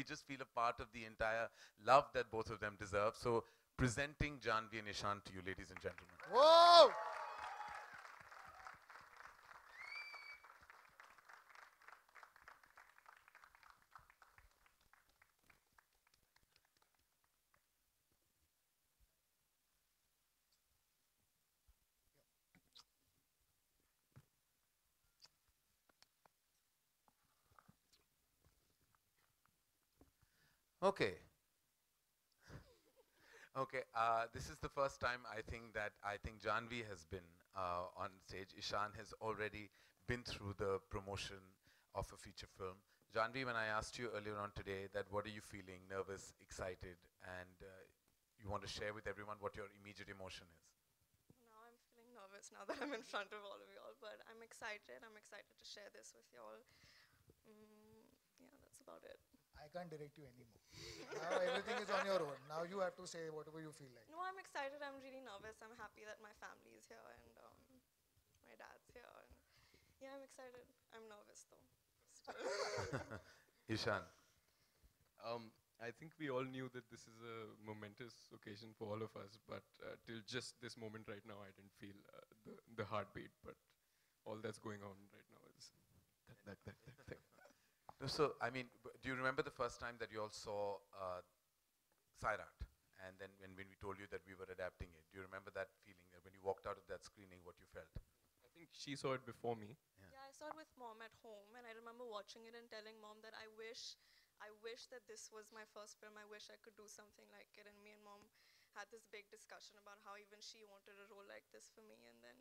we just feel a part of the entire love that both of them deserve. So presenting Janvi and Ishan to you, ladies and gentlemen. Whoa! Okay. Okay, this is the first time I think Janvi has been on stage. Ishan has already been through the promotion of a feature film. Janvi, when I asked you earlier on today that what are you feeling, nervous, excited, and you want to share with everyone what your immediate emotion is. Now I'm feeling nervous now that I'm in front of all of y'all, but I'm excited. I'm excited to share this with y'all. Yeah, that's about it. I can't direct you anymore. Now everything is on your own. Now you have to say whatever you feel like. No, I'm excited. I'm really nervous. I'm happy that my family is here and my dad's here. And yeah, I'm excited. I'm nervous though. Still. Ishan. I think we all knew that this is a momentous occasion for all of us, but till just this moment right now, I didn't feel the heartbeat. But all that's going on right now is that thing. No, so, I mean, do you remember the first time that you all saw Sairat? And then when we told you that we were adapting it, do you remember that feeling that when you walked out of that screening, what you felt? I think she saw it before me. Yeah, I saw it with mom at home, and I remember watching it and telling mom that I wish that this was my first film. I wish I could do something like it. And me and mom had this big discussion about how even she wanted a role like this for me. And then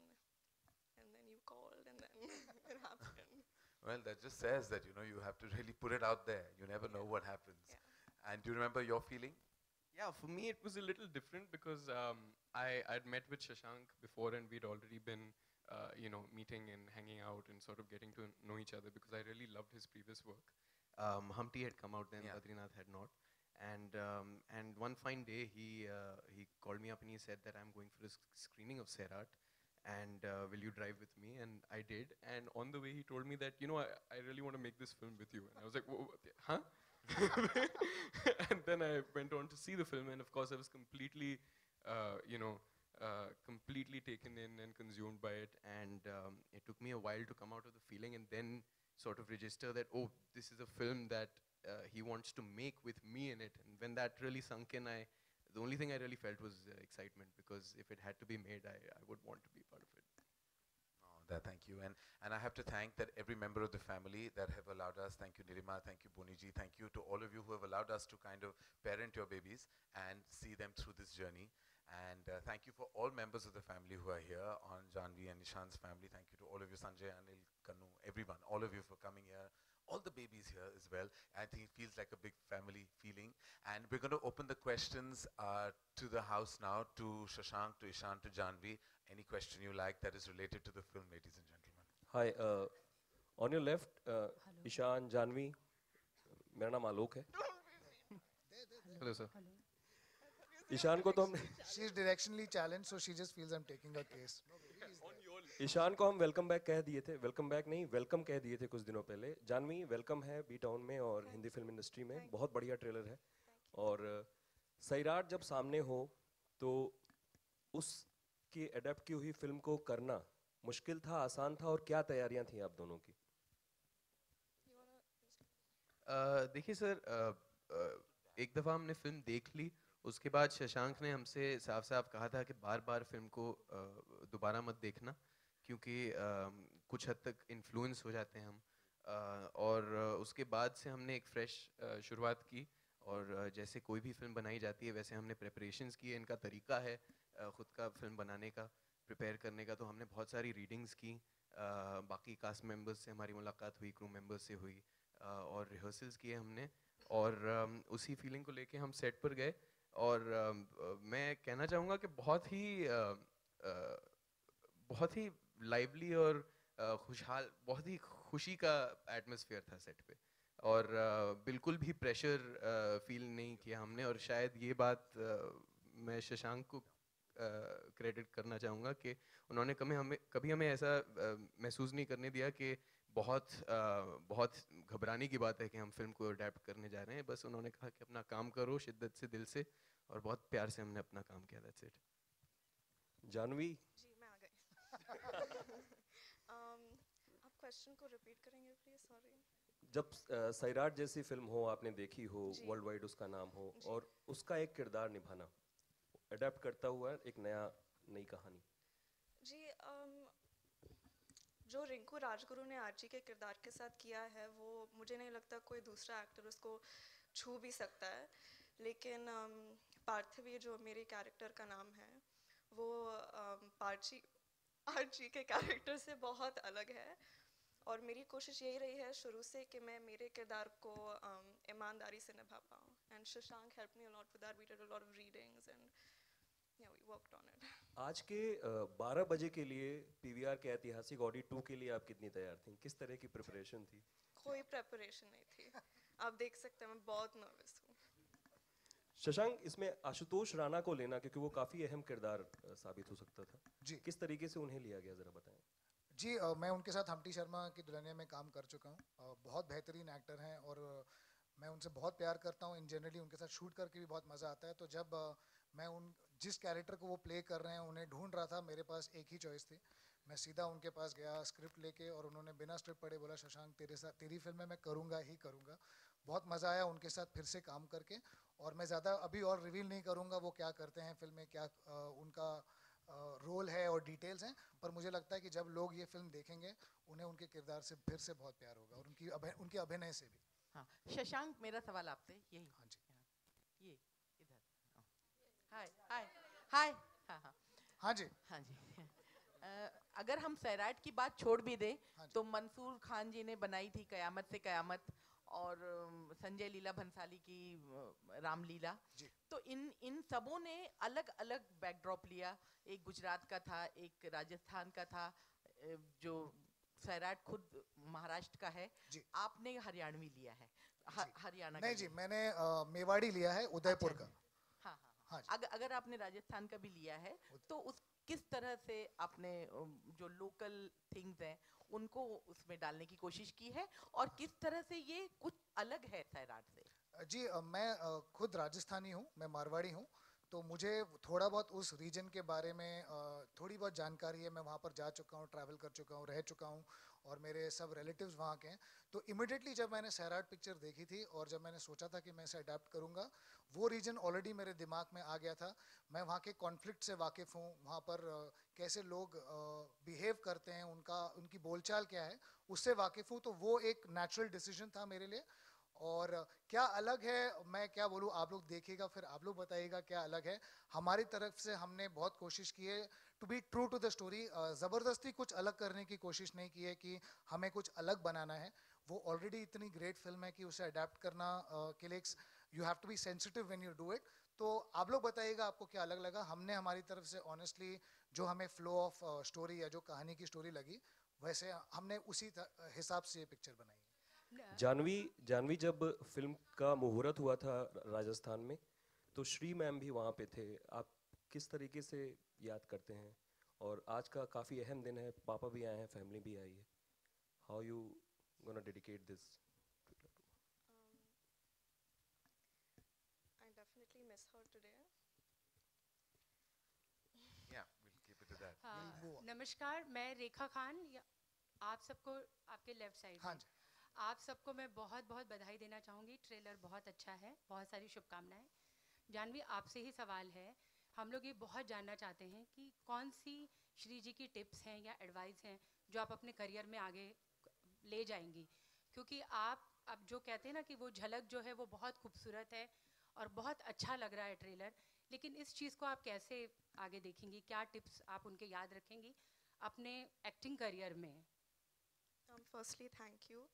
you called, and then it happened. Well, that just says that, you know, you have to really put it out there. You never know what happens. Yeah. And do you remember your feeling? Yeah, for me it was a little different because I'd met with Shashank before and we'd already been, meeting and hanging out and sort of getting to know each other because I really loved his previous work. Humpty had come out then, Yeah. Badrinath had not. And one fine day he called me up and he said that I'm going for a screening of Sairat and will you drive with me? And I did. And on the way he told me that, I really want to make this film with you. And I was like, huh? And then I went on to see the film, and of course I was completely, completely taken in and consumed by it. And it took me a while to come out of the feeling and then sort of register that, oh, this is a film that he wants to make with me in it. And when that really sunk in, the only thing I really felt was excitement, because if it had to be made, I would want to be part of it. Thank you. And I have to thank that every member of the family that have allowed us. Thank you, Nirima. Thank you, Boniji. Thank you to all of you who have allowed us to kind of parent your babies and see them through this journey. And thank you for all members of the family who are here on Janvi and Nishan's family. Thank you to all of you, Sanjay, Anil, Kanu, everyone, all of you for coming here. All the babies here as well. I think it feels like a big family feeling. And we're going to open the questions to the house now, to Shashank, to Ishan, to Janvi. Any question you like that is related to the film, ladies and gentlemen. Hi, on your left, Ishan, Janvi. मेरा नाम आलोक है. Hello, sir. Ishan को तो हमने She's directionally challenged, so she just feels I'm taking her case. Ishan को हम welcome back कह दिए थे. वेलकम बैक नहीं, वेलकम कह दिए थे कुछ दिनों पहले. जानवी वेलकम है बी टाउन में और हिंदी फिल्म इंडस्ट्री में. बहुत बढ़िया ट्रेलर है. और सैराट जब सामने हो तो उसकी एडेप्ट की हुई फिल्म को करना मुश्किल था, आसान था, और क्या तैयारियां थी आप दोनों की? देखिए सर, एक दफ़ा हमने फिल्म देख ली. उसके बाद शशांक ने हमसे साफ साफ कहा था कि बार बार फिल्म को दोबारा मत देखना, क्योंकि कुछ हद तक इन्फ्लुएंस हो जाते हैं हम. और उसके बाद से हमने एक फ़्रेश शुरुआत की. और जैसे कोई भी फिल्म बनाई जाती है वैसे हमने प्रेपरेशंस किए. इनका तरीका है ख़ुद का फिल्म बनाने का, प्रिपेयर करने का. तो हमने बहुत सारी रीडिंग्स की, बाकी कास्ट मेंबर्स से हमारी मुलाकात हुई, क्रू मेंबर्स से हुई, और रिहर्सल्स किए हमने. और उसी फीलिंग को लेके हम सेट पर गए. और मैं कहना चाहूँगा कि बहुत ही लाइवली और खुशहाल, बहुत ही खुशी का एटमॉस्फेयर था सेट पे. और बिल्कुल भी प्रेशर फील नहीं किया हमने. और शायद ये बात मैं शशांक को क्रेडिट करना चाहूँगा कि उन्होंने कभी हमें ऐसा महसूस नहीं करने दिया कि बहुत घबराने की बात है कि हम फिल्म को अडेप्ट करने जा रहे हैं। बस उन्होंने कहा कि अपना काम करो शिद्दत से, दिल से, और बहुत प्यार से हमने अपना काम किया। That's it. जानवी, जी मैं आ गई। आप क्वेश्चन को रिपीट करेंगे प्लीज? सॉरी। जब सैराट जैसी फिल्म हो, आपने देखी हो, जी। वर्ल्ड वाइड उसका नाम हो, जी। और उसका एक किरदार निभाना, अडेप्ट करता हुआ एक नई कहानी। जी जो रिंकू राजगुरु ने आर्ची के किरदार के साथ किया है वो मुझे नहीं लगता कोई दूसरा एक्टर उसको छू भी सकता है। लेकिन पार्थिवी जो मेरे कैरेक्टर का नाम है वो आर्ची के कैरेक्टर से बहुत अलग है। और मेरी कोशिश यही रही है शुरू से कि मैं मेरे किरदार को ईमानदारी से निभा पाऊँ। And Shashank help me a lot with that. We did a lot of readings and yeah we worked on it. आज के 12 बजे के लिए पीवीआर के ऐतिहासिक ऑडी 2 के लिए आप कितनी तैयार थी? किस तरह की प्रिपरेशन थी? कोई प्रेपरेशन नहीं थी। आप देख सकते हैं मैं बहुत नर्वस हूँ। शशांक, इसमें आशुतोष राणा को लेना, क्योंकि वो काफी अहम किरदार साबित हो सकता था, जी। किस तरीके से उन्हें लिया गया, जरा बताएं। जी मैं उनके साथ हम्टी शर्मा की दुल्हनिया में काम कर चुका हूँ। बहुत बेहतरीन एक्टर हैं और मैं उनसे बहुत प्यार करता हूँ। इन जनरली उनके साथ शूट करके भी बहुत मज़ा आता है। तो जब मैं उन जिस कैरेक्टर को वो प्ले कर रहे हैं उन्हें ढूंढ रहा था, मेरे पास एक ही चॉइस थी। मैं सीधा उनके पास गया स्क्रिप्ट लेके और उन्होंने बिना स्क्रिप्ट पढ़े बोला शशांक तेरे साथ तेरी फिल्म में मैं करूँगा ही करूँगा। बहुत मज़ा आया उनके साथ फिर से काम करके। और मैं ज़्यादा अभी और रिवील नहीं करूँगा वो क्या करते हैं फिल्म में, क्या उनका रोल है और डिटेल्स हैं। पर मुझे लगता है कि जब लोग ये फिल्म देखेंगे उन्हें उनके किरदार से फिर से बहुत प्यार होगा और उनके अभिनय से भी। हाँ शशांक, मेरा सवाल आपसे यही। हाँ जी। ये इधर। हाय हाय हाय। हाँ हाँ हाँ जी। हाँ जी। अगर हम सैराट की बात छोड़ भी दें हाँ जी। तो मंसूर खान जी ने बनाई थी कयामत से कयामत, और संजय लीला भंसाली की रामलीला। जी। तो इन सबों ने अलग अलग बैकड्रॉप लिया। एक गुजरात का था, एक राजस्थान का था, जो सैराट खुद महाराष्ट्र का है। जी। आपने हरियाणवी लिया है। हरियाणा नहीं का जी, लिया है। मैंने मेवाड़ी लिया है, उदयपुर अच्छा, का। हाँ हाँ हाँ हाँ। जी। अगर आपने राजस्थान का भी लिया है तो उस किस तरह से आपने जो लोकल थिंग्स हैं उनको उसमें डालने की कोशिश की है, और किस तरह से ये कुछ अलग है सैराट से? जी मैं खुद राजस्थानी हूँ, मैं मारवाड़ी हूँ। तो मुझे थोड़ा बहुत उस रीजन के बारे में थोड़ी बहुत जानकारी है। मैं वहाँ पर जा चुका हूँ, ट्रैवल कर चुका हूँ, रह चुका हूँ और मेरे सब रिलेटिव्स वहाँ के हैं। तो इमिडिएटली जब मैंने सैराट पिक्चर देखी थी और जब मैंने सोचा था कि मैं इसे अडेप्ट करूँगा, वो रीजन ऑलरेडी मेरे दिमाग में आ गया था। मैं वहाँ के कॉन्फ्लिक्ट से वाकिफ़ हूँ, वहाँ पर कैसे लोग बिहेव करते हैं, उनकी बोलचाल क्या है, उससे वाकिफ़ हूँ। तो वो एक नेचुरल डिसीजन था मेरे लिए। और क्या अलग है मैं क्या बोलूँ, आप लोग देखिएगा फिर आप लोग बताइएगा क्या अलग है। हमारी तरफ से हमने बहुत कोशिश की है to be true to the story. ज़बरदस्ती कुछ अलग करने की कोशिश नहीं की है कि हमें कुछ अलग बनाना है। वो ऑलरेडी इतनी ग्रेट फिल्म है कि उसे अडेप्ट करना के लिए you have to be sensitive when you do it. तो आप लोग बताइएगा आपको क्या अलग लगा। हमने हमारी तरफ से ऑनेस्टली जो हमें फ्लो ऑफ स्टोरी या जो कहानी की स्टोरी लगी वैसे हमने उसी हिसाब से ये पिक्चर बनाई है। जानवी, जब फिल्म का मुहूर्त हुआ था राजस्थान में, तो श्री मैम भी वहाँ पे थे। आप किस तरीके से याद करते हैं? और आज का काफ़ी अहम दिन है, पापा भी आए हैं, फैमिली भी आई है। How you gonna dedicate this? I definitely miss her today. Yeah, we'll keep it to that. We'll move on. नमस्कार, मैं रेखा खान। आप सबको, आपके लेफ्ट साइड हाँ में, जी। आप सबको मैं बहुत बहुत बधाई देना चाहूँगी। ट्रेलर बहुत अच्छा है, बहुत सारी शुभकामनाएं। जानवी, आपसे ही सवाल है। हम लोग ये बहुत जानना चाहते हैं कि कौन सी श्री जी की टिप्स हैं या एडवाइस हैं जो आप अपने करियर में आगे ले जाएंगी, क्योंकि आप अब जो कहते हैं ना कि वो झलक जो है वो बहुत खूबसूरत है और बहुत अच्छा लग रहा है ट्रेलर, लेकिन इस चीज़ को आप कैसे आगे देखेंगी? क्या टिप्स आप उनके याद रखेंगी अपने एक्टिंग करियर में? Firstly, thank you.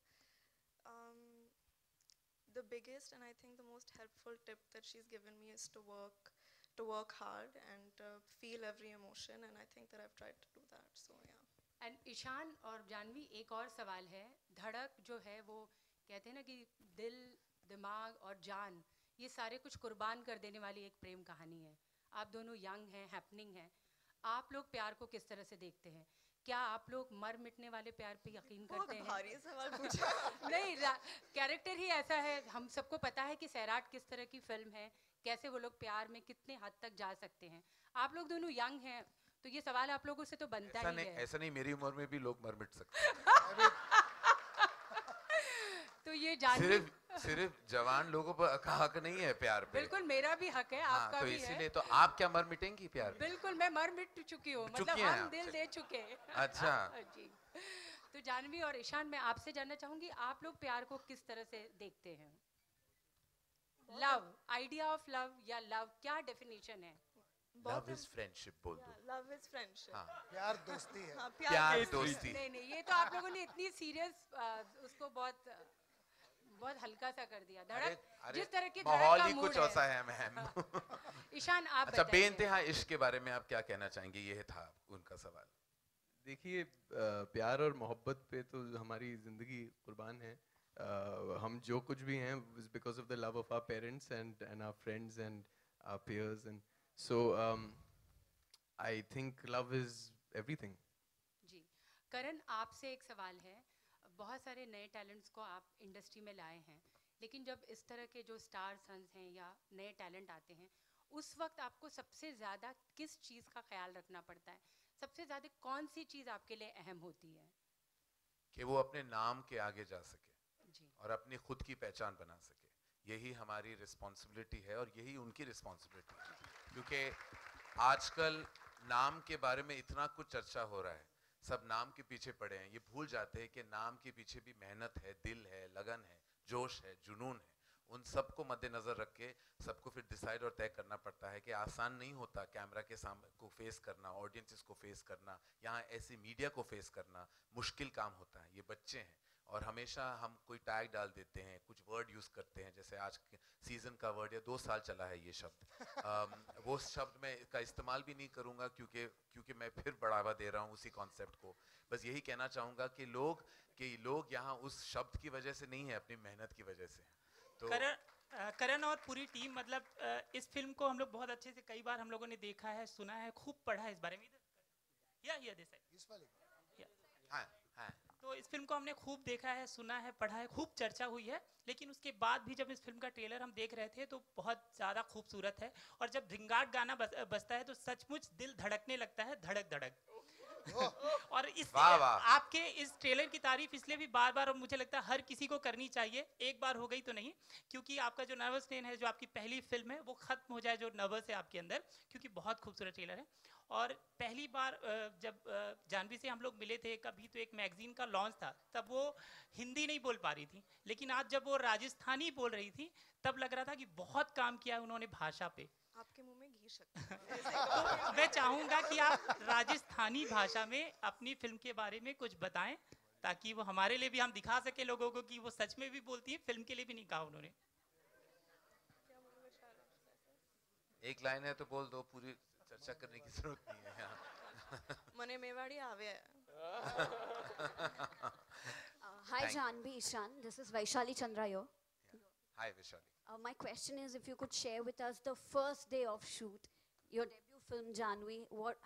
The biggest and I think the most helpful tip that she's given me is to work hard and feel every emotion, and I think that I've tried to do that. So yeah. And Ishaan और जानवी, एक और सवाल है। धड़क जो है वो कहते हैं ना कि दिल, दिमाग और जान, ये सारे कुछ कुर्बान कर देने वाली एक प्रेम कहानी है। आप दोनों यंग हैं, हैपनिंग हैं। आप लोग प्यार को किस तरह से देखते हैं? क्या आप लोग मर मिटने वाले प्यार पे यकीन बहुत करते हैं? भारी सवाल पूछा। नहीं, कैरेक्टर ही ऐसा है, हम सबको पता है कि सैराट किस तरह की फिल्म है, कैसे वो लोग प्यार में कितने हद तक जा सकते हैं। आप लोग दोनों यंग हैं, तो ये सवाल आप लोगों से तो बनता ही है। ऐसा नहीं, मेरी उम्र में भी लोग मर मिट सकते हैं। तो ये जानवी, सिर्फ जवान लोगों पर का हक नहीं है प्यार पे। बिल्कुल मेरा भी हक है, हाँ, आपका तो भी है। इसीलिए तो आप क्या मर मिटेंगी प्यार में? बिल्कुल, मैं मर मिट चुकी हूँ, मतलब चुकी हैं हम आप, दिल चलिए। दे चुके हैं। अच्छा। जी। तो जानवी और ईशान, मैं आपसे जानना चाहूंगी, आप लोग प्यार को किस तरह से देखते हैं? लव, आइडिया ऑफ लव या लव, क्या डेफिनेशन है? लव इज फ्रेंडशिप बोल दो। Love is friendship. हाँ, प्यार दोस्ती है। हाँ, प्यार दोस्ती है। दोस्ती। नहीं नहीं, ये तो आप लोगों ने इतनी सीरियस उसको बहुत बहुत हल्का सा कर दिया। धड़क, जिस तरह की धड़क माहौल का ही मूड कुछ है। ऐसा है मैम। ईशान, आप अच्छा, बताइए। बेइंतहा इश्क के बारे में आप क्या कहना चाहेंगे? ये था उनका सवाल। देखिए, प्यार और मोहब्बत पे तो हमारी ज़िंदगी कुर्बान है। हम जो कुछ भी हैं is because of the love of our parents and our friends and our peers, and so I think love is everything. जी, करण, आपसे एक सवाल है। बहुत सारे नए टैलेंट्स को आप इंडस्ट्री में लाए हैं, लेकिन जब इस तरह के जो स्टार सन्स हैं या नए टैलेंट आते हैं, उस वक्त आपको सबसे ज़्यादा किस चीज़ का ख्याल रखना पड़ता है? सबसे ज़्यादा कौन सी चीज़ आपके लिए अहम होती है? कि वो अपने नाम के आगे जा सके जी, और अपनी खुद की पहचान बना सके। यही हमारी रिस्पॉन्सिबिलिटी है और यही उनकी रिस्पॉन्सिबिलिटी है, क्योंकि आजकल नाम के बारे में इतना कुछ चर्चा हो रहा है, सब नाम के पीछे पड़े हैं, ये भूल जाते हैं कि नाम के पीछे भी मेहनत है, दिल है, लगन है, जोश है, जुनून है। उन सबको मद्देनजर रख के सबको फिर डिसाइड और तय करना पड़ता है कि आसान नहीं होता कैमरा के सामने को फेस करना, ऑडियंसेस को फेस करना, यहाँ ऐसे मीडिया को फेस करना मुश्किल काम होता है। ये बच्चे हैं और हमेशा हम कोई टैग डाल देते हैं, कुछ वर्ड यूज़ करते हैं, जैसे आज के सीज़न का वर्ड या 2 साल चला है ये शब्द। वो शब्द मैं का इस्तेमाल भी नहीं करूँगा क्योंकि मैं फिर बढ़ावा दे रहा हूँ उसी कॉन्सेप्ट को। बस यही कहना चाहूँगा कि लोग यहाँ उस शब्द की वजह से नहीं है, अपनी मेहनत की वजह से। तो करण और पूरी टीम, मतलब इस फिल्म को हम लोग बहुत अच्छे से कई बार हम लोगों ने देखा है, सुना है, खूब पढ़ा है इस बारे में। या दिस है इस वाले हाँ, हाँ। तो इस फिल्म को हमने खूब देखा है, सुना है, पढ़ा है, खूब चर्चा हुई है, लेकिन उसके बाद भी जब इस फिल्म का ट्रेलर हम देख रहे थे तो बहुत ज़्यादा खूबसूरत है। और जब धिंगाट गाना बजता है तो सचमुच दिल धड़कने लगता है, धड़क धड़क। और इस वाह, वाह। आपके इस ट्रेलर की तारीफ इसलिए भी बार बार, और मुझे लगता है हर किसी को करनी चाहिए, एक बार हो गई तो नहीं, क्योंकि आपका जो नर्वस पेन है, जो आपकी पहली फिल्म है, वो खत्म हो जाए, जो नर्वस है आपके अंदर, क्योंकि बहुत खूबसूरत ट्रेलर है। और पहली बार जब जानवी से हम लोग मिले थे, कभी तो एक मैगजीन का लॉन्च था, तब वो हिंदी नहीं बोल पा रही थी, लेकिन आज जब वो राजस्थानी बोल रही थी तब लग रहा था कि बहुत काम किया है उन्होंने भाषा पे। आपके मुंह में घी शक्कर है। तो मैं चाहूंगा कि आप राजस्थानी भाषा में अपनी फिल्म के बारे में कुछ बताएं, ताकि वो हमारे लिए भी हम दिखा सके लोगों को कि वो सच में भी बोलती है, फिल्म के लिए भी नहीं कहा उन्होंने। एक लाइन है तो बोल दो, पूरी चर्चा करने की जरूरत नहीं है यहाँ। मने मेवाड़ी आवे है। Hi Thank- Janvi, Ishan. This is Vaishali Chandrayo. Hi Vishali. My question is, if you could share with us the first day of shoot, your debut film Janvi.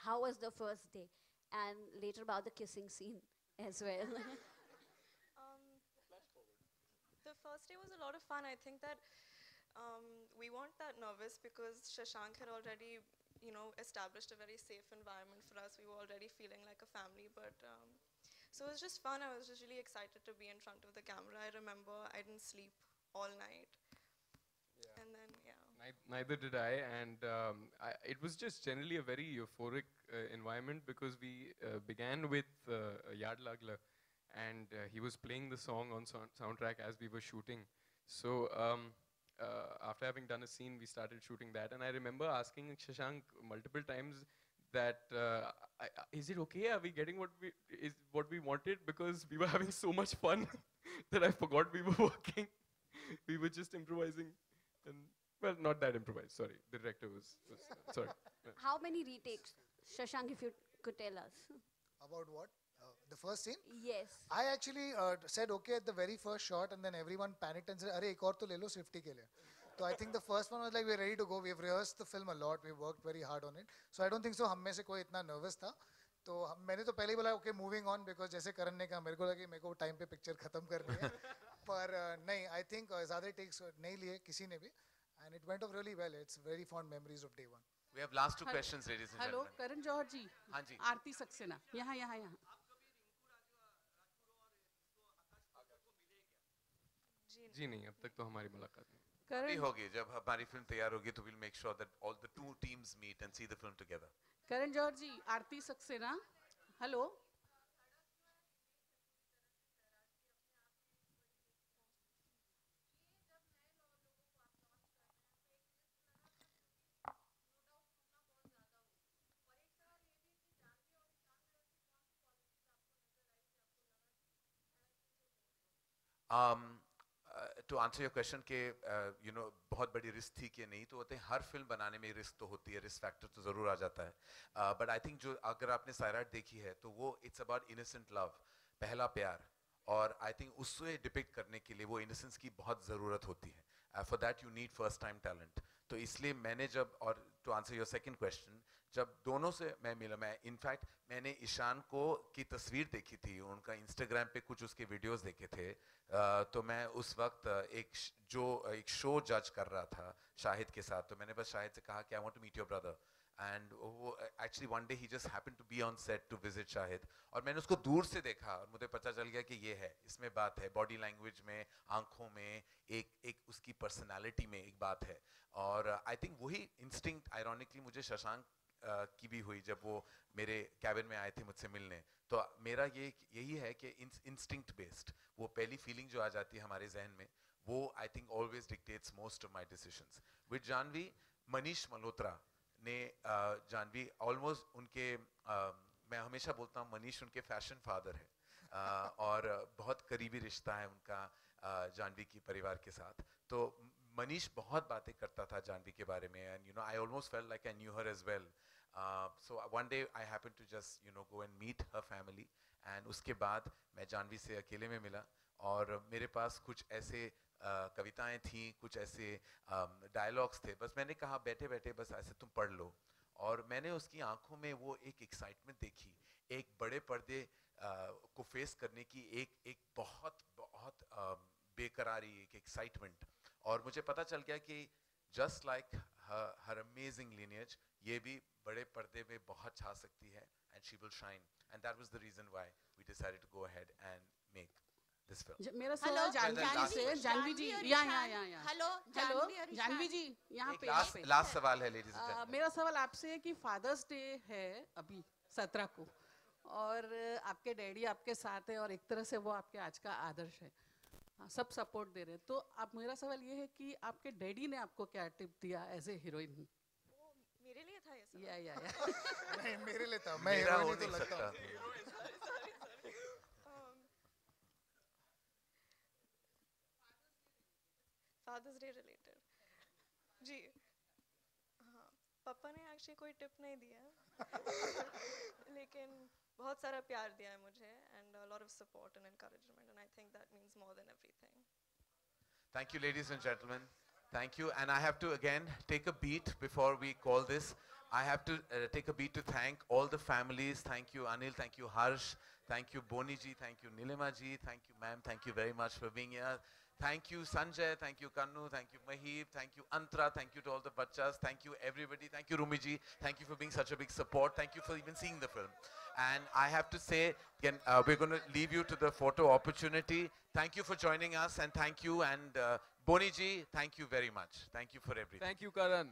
How was the first day, and later about the kissing scene as well. The first day was a lot of fun. I think that we weren't that nervous because Shashank had already, established a very safe environment for us. We were already feeling like a family, but so it was just fun. I was just really excited to be in front of the camera. I remember I didn't sleep all night. Yeah. And then, yeah. Neither did I, and it was just generally a very euphoric environment because we began with Yad Lagla, and he was playing the song on soundtrack as we were shooting. So after having done a scene, we started shooting that, and I remember asking Shashank multiple times that is it okay? Are we getting what we wanted? Because we were having so much fun that I forgot we were working. We were just improvising. And, well, not that improvised, sorry. The director was sorry. How many retakes, Shashank, if you could tell us? About what? The first scene? Yes. I actually said okay at the very first shot, and then everyone panicked and said, "Arey, ek aur to le lo safety ke liye." So I think the first one was like, we're ready to go. We've rehearsed the film a lot. We worked very hard on it. So I don't think so. हम में से कोई इतना nervous था. तो मैंने तो पहले ही बोला ओके मूविंग ऑन, बिकॉज जैसे करण ने कहा मेरे को लगा कि मेरे को टाइम पे पिक्चर खत्म करनी है पर नहीं, आई थिंक ज़्यादा टेक्स नहीं लिए किसी ने भी, and it went of really well. It's very fond memories of day one. We have last two questions, ladies and hello gentlemen. करण जौहर जी. हाँ जी. आरती सक्सेना यहाँ यहाँ यहाँ. जी नहीं, अब तक तो हमारी मुलाकात नहीं. अभी करण होगी, जब हमारी फिल्म तैयार होगी तो we'll make sure that all the two teams meet and see the film together. Karan Johar ji, Aarti Saxena. Hello. To answer your question कि you know बहुत बड़ी रिस्क थी कि नहीं, तो होते हैं हर फिल्म बनाने में रिस्क तो होती है, रिस्क फैक्टर तो ज़रूर आ जाता है. बट आई थिंक जो अगर आपने सैराट देखी है तो वो इट्स अबाउट इनोसेंट लव, पहला प्यार, और आई थिंक उससे डिपिक्ट करने के लिए वो इनोसेंस की बहुत ज़रूरत होती है. For that you need first time talent. तो इसलिए मैंने जब, और to answer your second question, जब दोनों से मैं मिला, मैं इनफैक्ट मैंने ईशान को की तस्वीर देखी थी, उनका इंस्टाग्राम पे कुछ उसके वीडियोस देखे थे. तो मैं उस वक्त एक शो जज कर रहा था शाहिद के साथ, तो मैंने बस शाहिद से कहा कि I want to meet your brother, and वो actually one day he just happened to be on set to visit Shahid, और मैंने उसको दूर से देखा और मुझे पता चल गया कि ये है, इसमें बात है, बॉडी लैंग्वेज में, आंखों में, एक उसकी पर्सनालिटी में एक बात है. और आई थिंक वही इंस्टिंक्ट आयरॉनिकली मुझे शशांक की भी हुई जब वो मेरे कैबिन में आए थे मुझसे मिलने. तो मेरा यही है कि इंस्टिंक्ट बेस्ड वो पहली फीलिंग जो आ जाती है हमारे जहन में, वो I think always dictates most of my decisions. With Janhvi, Manish Malhotra ने जानवी ऑलमोस्ट उनके मैं हमेशा बोलता हूँ मनीष उनके फैशन फादर है, और बहुत करीबी रिश्ता है उनका जानवी की परिवार के साथ. तो मनीष बहुत बातें करता था जानवी के बारे में, and you know I almost felt like I knew her as well. So one day I happened to just go and meet her family, and उसके बाद मैं जानवी से अकेले में मिला, और मेरे पास कुछ ऐसे कविताएं थी, कुछ ऐसे डायलॉग्स थे, बस मैंने कहा बैठे बैठे बस ऐसे तुम पढ़ लो, और मैंने उसकी आंखों में वो एक एक्साइटमेंट देखी, एक बड़े पर्दे को फेस करने की एक बहुत बहुत बेकरारी, एक एक्साइटमेंट. और मुझे पता चल गया कि just like her amazing lineage, ये भी बड़े पर्दे में बहुत छा सकती है, and she will shine, and that was the reason why we decided to go ahead and make this film. मेरा सवाल जानवी जी से. जानवी जी यहाँ. हेलो जानवी जी यहाँ पे. लास्ट सवाल है लेडीज एंड जेंटलमैन. मेरा सवाल आपसे है कि फादर्स डे है अभी 17 को, और आपके डैडी आपके साथ है, और एक तरह से वो आपके आज का आदर्श है, सब सपोर्ट दे रहे हैं. तो आप, मेरा सवाल ये है कि आपके डैडी ने आपको क्या टिप दिया एज ए हीरोइन? मेरे लिए था ये सब. या नहीं मेरे लिए था, मैं मेरा हो हीरोइन ही तो नहीं लगता सकता. हूँ. फादर्स डे रिलेटेड जी. हाँ, पापा ने एक्चुअली कोई टिप नहीं दिया लेकिन बहुत सारा प्यार दिया है मुझे, and a lot of support and encouragement, and I think that means more than everything. Thank you, ladies and gentlemen. Thank you. And I have to again take a beat before we call this. I have to take a beat to thank all the families. Thank you, Anil. Thank you, Harsh. Thank you, Boni ji. Thank you, Nilima ji. Thank you, ma'am. Thank you very much for being here. Thank you, Sanjay. Thank you, Kannu. Thank you, Mahib. Thank you, Antra. Thank you to all the bachas. Thank you, everybody. Thank you, Rumi ji. Thank you for being such a big support. Thank you for even seeing the film. And I have to say, again, we're going to leave you to the photo opportunity. Thank you for joining us, and thank you. And Boni ji, thank you very much. Thank you for everything. Thank you, Karan.